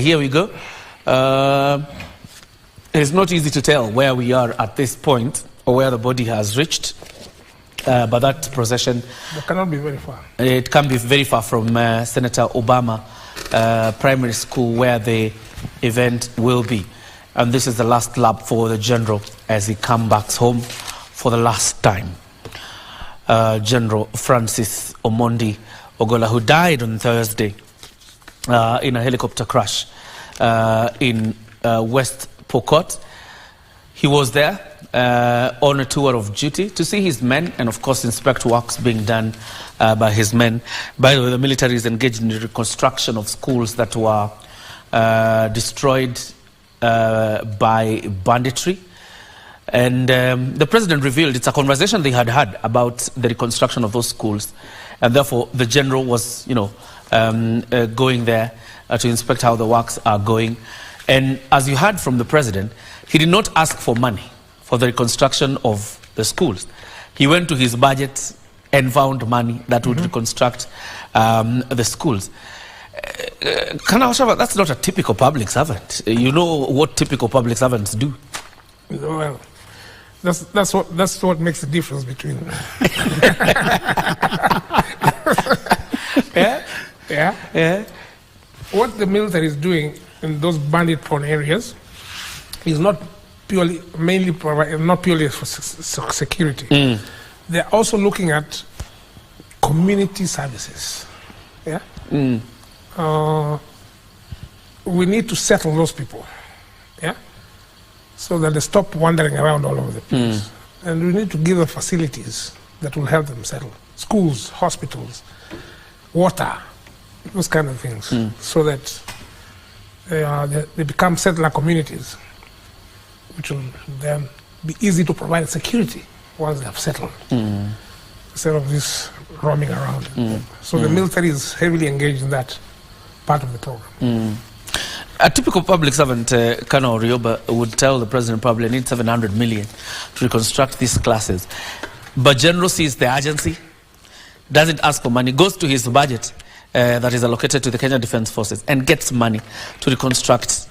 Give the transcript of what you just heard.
here we go. It's not easy to tell where we are at this point or where the body has reached, but that procession... It cannot be very far. It can be very far from Senator Obama Primary School where the event will be. And this is the last lap for the general as he comes back home for the last time. General Francis Omondi Ogola, who died on Thursday in a helicopter crash in West Pokot. He was there on a tour of duty to see his men and, of course, inspect works being done by his men. By the way, the military is engaged in the reconstruction of schools that were destroyed by banditry. And the president revealed it's a conversation they had had about the reconstruction of those schools. And therefore, the general was, going there to inspect how the works are going. And as you heard from the president, he did not ask for money for the reconstruction of the schools. He went to his budget and found money that would reconstruct the schools. That's not a typical public servant. You know what typical public servants do? Well, that's what makes the difference between Yeah. What the military is doing in those bandit-prone areas is not purely for security. They're also looking at community services. Yeah. We need to settle those people. Yeah. So that they stop wandering around all over the place. And we need to give them facilities that will help them settle. Schools, hospitals, water, those kind of things, so that they become settler communities, which will then be easy to provide security once they have settled, instead of this roaming around. So the military is heavily engaged in that part of the program. A typical public servant, Colonel Rioba, would tell the president probably needs 700 million to reconstruct these classes. But General sees the urgency, doesn't ask for money, goes to his budget that is allocated to the Kenya Defence Forces and gets money to reconstruct